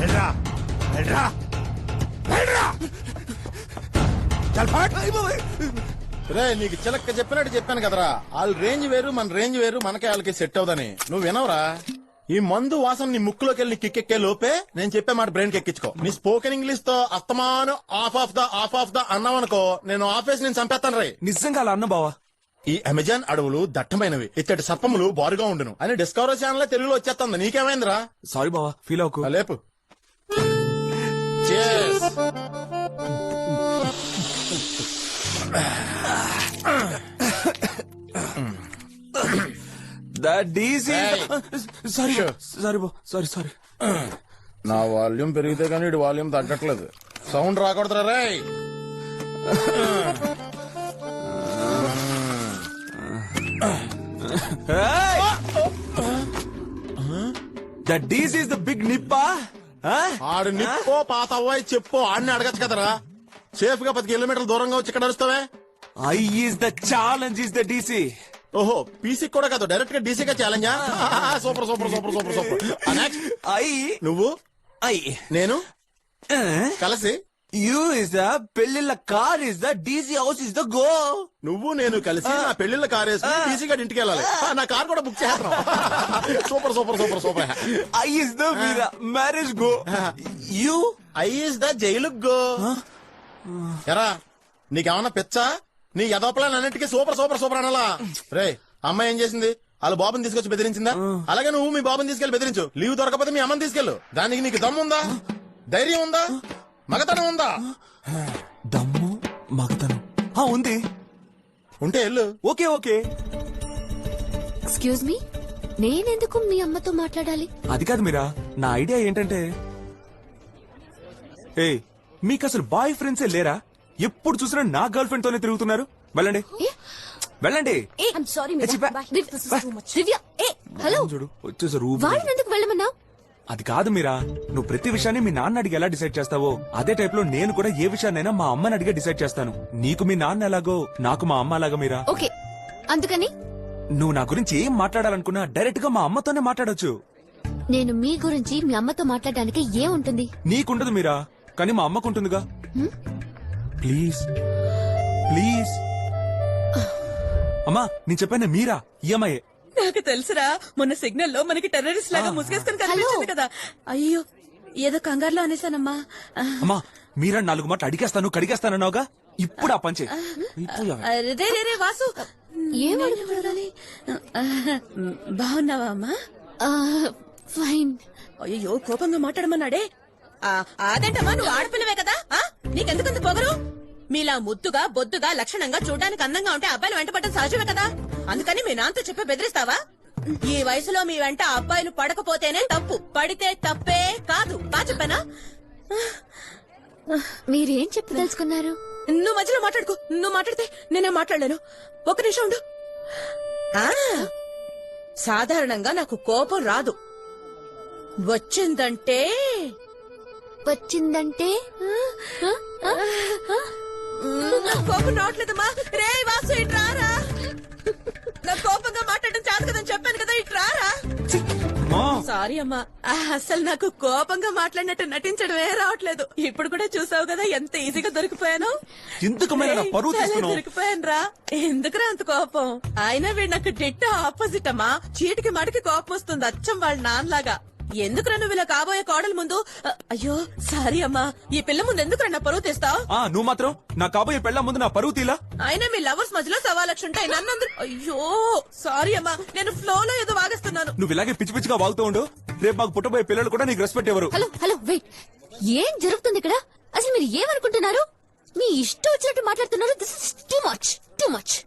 వెళ్ళరా వెళ్ళరా వెళ్ళరా చల్ ఫాట్. రే నీకు చిలక్క చెప్పినట్టు చెప్పాను కదరా, వాళ్ళ రేంజ్ వేరు మన రేంజ్ వేరు, మనకే వాళ్ళకి సెట్ అవుదని. నువ్వు వినవరా? ఈ మందు వాసన నీ ముక్కులోకి వెళ్ళి కిక్కెక్కే లోపే నేను చెప్పే మాట బ్రెయిన్ ఎక్కించుకో. నీ స్పోకెన్ ఇంగ్లీష్ తో అస్తమాను ఆఫ్ ఆఫ్ ద అన్నావనుకో, నేను ఆఫీస్ నేను చంపేస్తాను రే. నిజంగా అలా అన్న బావా? ఈ అమెజాన్ అడవులు దట్టమైనవి, ఇచ్చటి సర్పములు బారుగా ఉండును అని డిస్కవరీ ఛానల్ తెలుగులో వచ్చేస్తుంది. నీకేమైందిరా? సారీ బావా, ఫీల్ అవ్వకు. లేపు. Cheers. సారీ సారీ బా, సారీ సారీ. నా వాల్యూమ్ పెరిగితే కానీ ఇటు వాల్యూమ్ తగ్గట్లేదు. సౌండ్ రాకూడదురా రే. That DC is the big nippa? ఆడు నిప్పో పాత అవ్వాయి చెప్పు, ఆడిని అడగచ్చు కదరా. సేఫ్ గా 10 కిలోమీటర్ల దూరంగా వచ్చి ఇక్కడ నడుస్తావే. I is the challenge is the DC. ఓహో, పీసీ కూడా కాదు, డైరెక్ట్ గా డీసీగా ఛాలెంజా? Super super super super super. Next నువ్వు, నేను కలిసి You is the పెళ్లిళ్ళ car is the DC house is the go. నువ్వు నేను కలిసి నా పెళ్లిళ్ళ కార్ వేసుకుని డీసీ గారి ఇంటికి వెళ్ళాలి. నా కార్ కూడా బుక్ చేస్తాం. Super super super super. I is the Veera marriage go. You I is the jail go. ఎరా నీకేమన్నా పిచ్చా? నీ యదోపలాన్ అన్నిటికీ సూపర్ సూపర్ సూపర్ అనాలా? రే అమ్మాయి ఏం చేసింది? వాళ్ళ బాబుని తీసుకొచ్చి బెదిరించిందా? అలాగే నువ్వు మీ బాబుని తీసుకెళ్లి బెదిరించు. లీవ్ దొరకపోతే మీ అమ్మని తీసుకెళ్ళు. దానికి నీకు దమ్ము ఉందా? ధైర్యం ఉందా? మగతనం ఉందా? దమ్ము మగతనం ఉంది. ఉంటే వెళ్ళు. Okay okay. ఎక్స్క్యూజ్ మీ, నేనెందుకు మీ అమ్మతో మాట్లాడాలి? అది కాదు మీరా, నా ఐడియా ఏంటంటే, ఏ మీకు అసలు బాయ్ ఫ్రెండ్సే లేరా? ఎప్పుడు చూసినా నా గర్ల్ ఫ్రెండ్ తోనే తిరుగుతున్నారు. వెళ్ళండి వెళ్ళండి. హలో, చూడు వచ్చేసారు. వాళ్ళని ఎందుకు వెళ్ళమన్నావు? అది కాదు మీరా, నువ్వు ప్రతి విషయాన్ని మీ నాన్న అడిగి ఎలా డిసైడ్ చేస్తావో అదే టైప్ లో నేను కూడా ఏ విషయాన్నైనా మా అమ్మని అడిగే డిసైడ్ చేస్తాను. నీకు మీ నాన్న ఎలాగో నాకు మా అమ్మ అలాగా మీరా. ఓకే, అందుకని నువ్వు నా గురించి ఏం మాట్లాడాలనుకున్నా డైరెక్ట్ గా మా అమ్మతోనే మాట్లాడొచ్చు. నేను మీ గురించి మీ అమ్మతో మాట్లాడడానికి ఏముంటుంది? నీకుండదు మీరా, కానీ మా అమ్మకుంటుందిగా. Please please. అమ్మా నేను చెప్పాను మీరా, ఈ అమ్మాయే. నాకు తెలుసురా, మొన్న సిగ్నల్ లో మనకి టెర్రరిస్ట్ లాగా ముసుగేసుకుని కనిపించింది కదా. అయ్యో ఏదో కంగారులో అనేసానమ్మా. అమ్మా మీరా 4 మాటలు అడిగేస్తాను కడిగేస్తానన్నావుగా, ఇప్పుడు ఆ పంచే. రే వాసు, ఏమడగాలి? బాగున్నావా అమ్మా? ఫైన్. అయ్యో కోపంగా మాట్లాడమన్నాడే. అదేంటమ్మా, నువ్వు ఆడపిల్లవే కదా, నీకెందుకంత పొగరు? మీలా ముద్దుగా బొద్దుగా లక్షణంగా చూడడానికి అందంగా ఉంటే అబ్బాయిలు వెంట పడడం సహజమే కదా. అందుకని మీ నాన్నతో చెప్పి బెదిరిస్తావా? ఈ వయసులో మీ వెంట అబ్బాయిలు పడకపోతేనే తప్పు, పడితే తప్పే కాదు. బా చెప్పానా? మీరేం చెప్పి తెలుసుకున్నారు? నువ్వు మధ్యలో మాట్లాడుకో. నువ్వు మాట్లాడితే నేనే మాట్లాడలేను. ఒక నిమిషం ఉండు. సాధారణంగా నాకు కోపం రాదు, వచ్చిందంటే కోపం రావట్లేదమ్మా. రే వాసు ఇటు రారా, నా కోపంగా మాట్లాడడం చాలు కదని చెప్పాను కదా, ఇటు రారా. సారీ అమ్మా, అసలు నాకు కోపంగా మాట్లాడినట్టు నటించడమే రావట్లేదు. ఇప్పుడు కూడా చూసావు కదా ఎంత ఈజీగా దొరికిపోయాను. దొరికిపోయాను రా. ఎందుకురా అంత కోపం? అయినా వీడు నాకు డిట్ట ఆపోజిట్ అమ్మా. చీటికి మడికి కోపం వస్తుంది, అచ్చం వాళ్ళ నాన్నలాగా. ఎందుకురా నువ్వు ఇలా కాబోయే కోడల ముందు? అయ్యో సారీ అమ్మా, ఈ పిల్ల ముందు ఎందుకురా నా పరువు తీస్తావు? నువ్వు మాత్రం నా కాబోయే పెళ్ళ ముందు నా పరువు తీలా. అయినా మీ లవర్స్ మధ్యలో 1,00,000 ఉంటాయి, నన్ను. అయ్యో సారీ అమ్మా, నేను ఫ్లో లో ఏదో వాగేస్తున్నాను. నువ్వు ఇలాగే పిచ్చి పిచ్చిగా వాగుతూ ఉండు, రేపు మాకు పుట్టబోయే పిల్లలు కూడా నీకు రెస్పెక్ట్ ఎవరు. హలో హలో వెయిట్, ఏం జరుగుతుంది ఇక్కడ? అసలు మీరు ఏమనుకుంటున్నారు? మీ ఇష్టం వచ్చినట్టు మాట్లాడుతున్నారు. This is too much too much.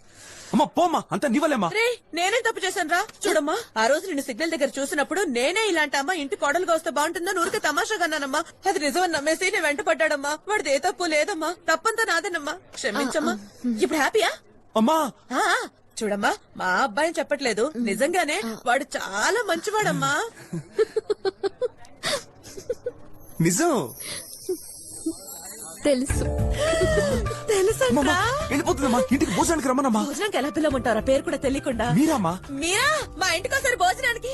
అమ్మా పోమ్మా, అంతా నీవలేమ్మా. రే నేనేం తప్పు చేశాను రా? చూడమ్మా, ఆ రోజు నిన్ను సిగ్నల్ దగ్గర చూసినప్పుడు నేనే ఇలాంటి అమ్మా ఇంటి కోడలుగా వస్తే బాగుంటుందని ఊరికే తమాషాగా అన్నానమ్మా. అది నిజమని నమ్మేసి నేను వెంట పడ్డాడమ్మా. వాడిది ఏ తప్పు లేదమ్మా, తప్పంతా నాదేనమ్మా, క్షమించమ్మా. ఇప్పుడు హ్యాపీయా అమ్మా? చూడమ్మా, మా అబ్బాయిని చెప్పట్లేదు, నిజంగానే వాడు చాలా మంచివాడమ్మా. నిజం తెలుసు. తెలుసా? వెళ్ళిపోతుందమ్మా, ఇంటికి భోజనానికి రమ్మనమ్మా. భోజనానికి ఎలా పిల్లమంటారా పేరు కూడా తెలియకుండా? మీరామ్మా? మీరా మా ఇంటికి ఒకసారి భోజనానికి.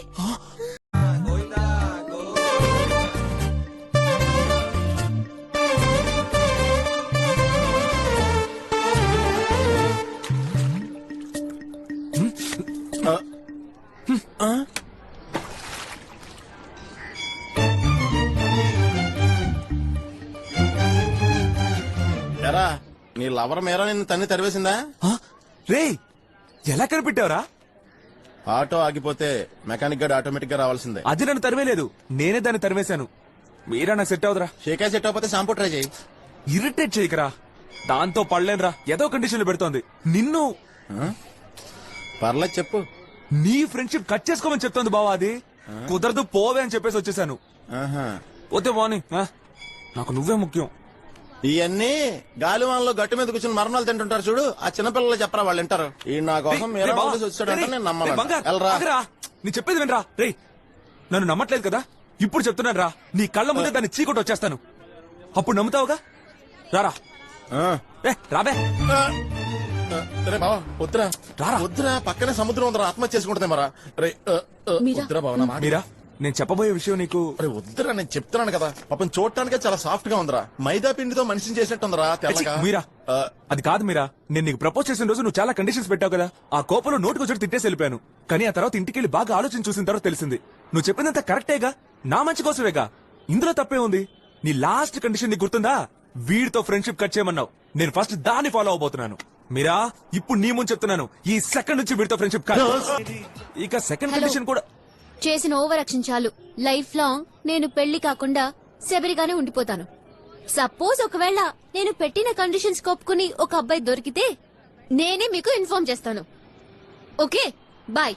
ఎరా నీ లవర్ మేరా నిన్ను తన్ని తరివేసిందా? రే ఎలా కనిపెట్టావురా? ఆటో ఆగిపోతే మెకానిక్ గార్డ్ ఆటోమేటిక్ గా రావాల్సిందే. అది నన్ను తరివేలేదు, నేనే దాన్ని తరివేశాను. మీరా నాకు సెట్ అవుదరా? షేకా సెట్ అవ్వకపోతే షాంపూ ట్రై చేయి. ఇరిటేట్ చేయకరా, దాంతో పడలేనురా. ఏదో కండిషన్లు పెడుతోంది. నిన్ను పర్లేదు చెప్పు. నీ ఫ్రెండ్షిప్ కట్ చేసుకోమని చెప్తోంది బావా. అది కుదరదు పోవే అని చెప్పేసి వచ్చేసాను. ఆహా. పోతే పోనీ, నాకు నువ్వే ముఖ్యం. ఇవన్నీ గాలివాన్లో గట్టు మీద కూర్చొని మరణాలు తింటుంటారు చూడు, ఆ చిన్నపిల్లలు చెప్పరా, వాళ్ళు వింటారు. ఈ నా కోసం రేయ్, మీరా రేయ్ బావ, వదిలేసి వచ్చాడంటే రేయ్, నేను రేయ్ నమ్మను. బంగారు, వెళ్ళరా. ఆగరా. నీ చెప్పేది వినరా? రే నన్ను నమ్మట్లేదు కదా, ఇప్పుడు చెప్తున్నాను రా. నీ కళ్ళ ముందే దాన్ని చీకొట్టి వచ్చేస్తాను, అప్పుడు నమ్ముతావుగా. రారా. ఆ. రాబే. రే బావా వద్దురా రారా. వద్దురా, పక్కనే సముద్రం ఉందరా, ఆత్మహత్య చేసుకుంటుంది మరా. రే మీరా. వద్దురా బావ, నా మాట. మీరా నేను చెప్పబోయే విషయం నీకు. అరే వద్దురా, నేను చెప్తున్నాను కదా. పాపం చూడటానికే చాలా సాఫ్ట్ గా ఉందిరా, మైదా పిండితో మనిషిని చేసినట్టుందిరా తెల్లగా. మీరా ఆ, అది కాదు మీరా, నేను నీకు ప్రపోజ్ చేసిన రోజు నువ్వు చాలా కండిషన్స్ పెట్టావు కదా. ఆ కోపంలో నోటికి వచ్చి తిట్టేసి వెళ్ళిపోయాను. కానీ ఆ తర్వాత ఇంటికి వెళ్ళి బాగా ఆలోచన చూసిన తర్వాత తెలిసింది నువ్వు చెప్పిందంతా కరెక్టేగా, నా మంచి కోసమేగా. ఇందులో తప్పే ఉంది. నీ లాస్ట్ కండిషన్ నీకు గుర్తుందా? వీడితో ఫ్రెండ్షిప్ కట్ చేయమన్నావు. నేను ఫస్ట్ దాన్ని ఫాలో అవబోతున్నాను. మీరా ఇప్పుడు నీ ముందు చెప్తున్నాను, ఈ సెకండ్ నుంచి వీడితో ఫ్రెండ్షిప్ కట్. ఇక సెకండ్ హలో. కండిషన్ కూడా. చేసిన ఓవర్ యాక్షన్ చాలు. లైఫ్ లాంగ్ నేను పెళ్లి కాకుండా శబరిగానే ఉండిపోతాను. సపోజ్ ఒకవేళ నేను పెట్టిన కండిషన్స్ ఒప్పుకుని ఒక అబ్బాయి దొరికితే నేనే మీకు ఇన్ఫార్మ్ చేస్తాను. Okay bye.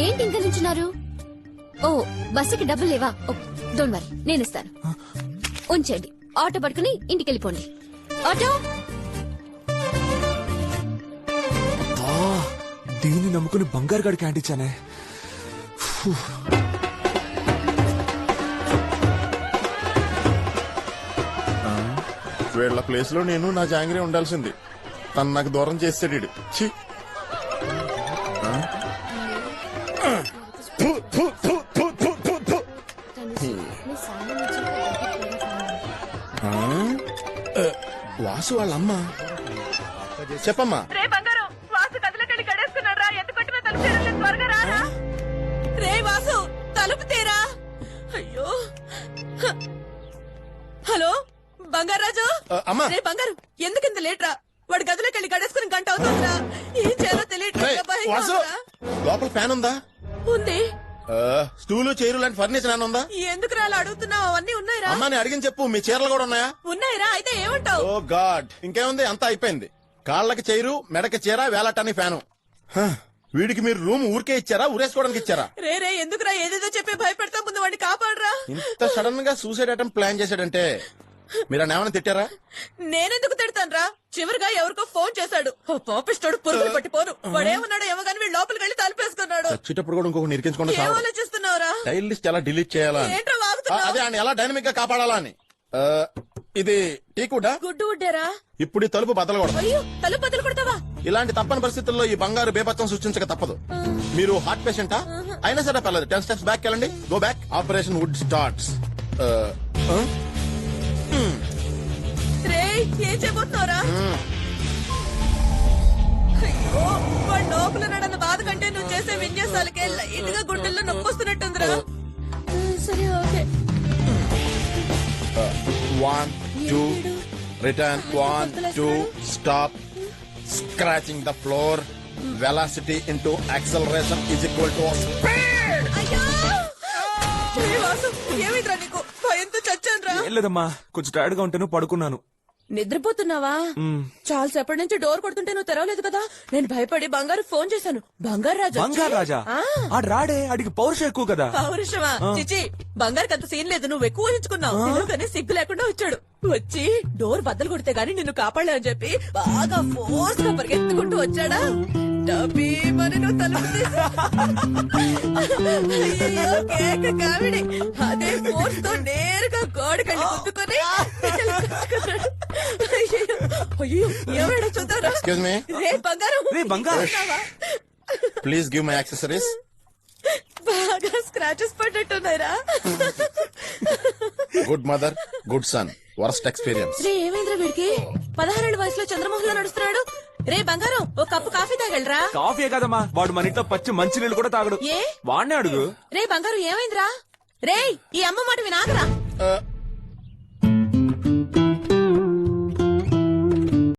ఏంటి ఇంకా నుంచున్నారు? ఓ బస్సుకి డబ్బులు లేవా? డోంట్ వరీ, నేను ఇస్తాను. ఉంచండి, ఆటో పట్టుకుని ఇంటికి వెళ్ళిపోండి. ఆటో. దీన్ని నమ్ముకుని బంగారు గాడికి అంటించానే. వీళ్ళ ప్లేస్ లో నేను నా జాంగ్రీ ఉండాల్సింది. తను నాకు దూరం చేస్తాడు ఈడు. ఛీ. వాసు వాళ్ళ అమ్మ. చెప్పమ్మా. రే బంగారం, వాసు గదిలోకెళ్ళి గడేసుకున్నాడు రా. ఎంత కొట్టినా తలుపు తీరలేదు, త్వరగా రారా. రే వాసు, తలుపు తీరా. అయ్యో. హలో బంగారాజు. అమ్మా. రే బంగారం, ఎందుకింత లేట్ రా? వాడు గదిలోకెళ్ళి గడేసుకుని గంట అవుతుందిరా. ఏం చేయాలో రేయ్, వాసు తెలియట్లేదు. లోపల ఫ్యాన్ ఉందా? ఉంది. స్టూలు చైరు లాంటి ఫర్నిచర్ ఏమైనా ఉందా? ఎందుకు రా అలా అడుగుతున్నావు? అవన్నీ ఉన్నాయిరా. అమ్మా నేను అడిగిన చెప్పు. మీ చీరలు కూడా ఉన్నాయా? ఉన్నాయిరా, అయితే ఏమంటావు? ఓ గాడ్, ఇంకేముంది, అంతా అయిపోయింది. కాళ్ళకి చైరు, మెడకి చీర, వేలటాన్ని ఫ్యాను. హ, వీడికి మీరు రూమ్ ఊరికే ఇచ్చారా, ఊరేసుకోవడానికి ఇచ్చారా? రే రే, ఎందుకురా ఏదేదో చెప్పి భయపెడతా? ముందు వాడిని కాపాడరా. ఇంత సడన్ గా సూసైడ్ అటెంప్ట్ ప్లాన్ చేశాడంటే మీరు ఏమైనా తిట్టారా? నేనెందుకు తిడతానురా? చివరిగా ఎవరికో ఫోన్ చేశాడు. పాపిస్తాడు, పురుగులు పట్టిపోను. వాడేమన్నాడు ఏమో గాని వీడు లోపలికి వెళ్ళి తలుపేసుకున్నాడు. వచ్చేటప్పుడు కూడా ఇంకొక నిరికించుకుంటే ఏం ఆలోచిస్తున్నావురా? టైల్ లిస్ట్ ఎలా డిలీట్ చేయాలా అని. ఏంట్రా వాగుతున్నావ్? అదే ఆయన ఎలా డైనమిక్ గా కాపాడాలా అని. ఇది టీకుడా? గుడ్డు ఉడ్డారా? ఇప్పుడు ఈ తలుపు బదలకూడదు. అయ్యో, తలుపు బదులు కొడతావా? ఇలాంటి తప్పని పరిస్థితుల్లో ఈ బంగారు బేపత్వం సృష్టించక తప్పదు. మీరు హార్ట్ పేషెంటా? అయినా సరే పర్లేదు, 10 steps బ్యాక్ వెళ్ళండి. Go back. Operation would starts. రే, ఏం చేయబోతున్నావురా? అయ్యో, వాడు లోపల నడన్న బాధ కంటే నువ్వు చేసే విన్యాసాలకే లైట్ గా గుండెల్లో నొప్పొస్తున్నట్టుందిరా. సరే okay. 1 2 return. 1 2 stop. Scratching the floor. Velocity into acceleration is equal to speed. అయ్యో, రే వాసు, ఏమైందిరా నీకు? భయంతో చచ్చానురా. ఏం లేదమ్మా, కొంచెం టైర్డ్ గా ఉంటేను పడుకున్నాను. నిద్రపోతున్నావా? చాలా సేపటి నుంచి డోర్ కొడుతుంటే నువ్వు తెరవలేదు కదా. నేను భయపడి బంగారు ఫోన్ చేశాను. బంగారు రాజా. బంగారు రాజా? ఆడు రాడే, ఆడికి పౌరుషం ఎక్కువ కదా. పౌరుషమా? చిచి, బంగారు అంత సీన్ లేదు. నువ్వు ఎక్కువ ఊహించుకున్నావు. కానీ సిగ్గు లేకుండా వచ్చాడు. వచ్చి డోర్ బద్దలు కొడితే గానీ నిన్ను కాపాడలేదని చెప్పి బాగా ఫోర్స్ గా పరిగెత్తుకుంటూ వచ్చాడా. డబ్బీమని నువ్వు తలుపు తీసావు. అయ్యో, కేక కామెడీ. అదే ఫోర్స్ తో నేరుగా గోడకెళ్ళి గుద్దుకొని అయ్యో, ఏమైనా చూద్దారా? Excuse me. రే బంగారం. రే బంగారు. Please give my accessories. బాగా స్క్రాచెస్ పడ్డట్టున్నారా? Good mother, good son. Worst experience. రే, ఏమైందిరా వీడికి? 16 ఏళ్ల వయసులో చంద్రమోహన్ లో నడుస్తున్నాడు. రే బంగారం, ఓ కప్పు కాఫీ తాగలరా? కాఫీ కదమ్మా, వాడు మన ఇంట్లో పచ్చి మంచినీళ్ళు కూడా తాగడు. ఏ? వాడినే అడుగు. రే బంగారం, ఏమైందిరా? రే, ఈ అమ్మ మాట వినాగరా.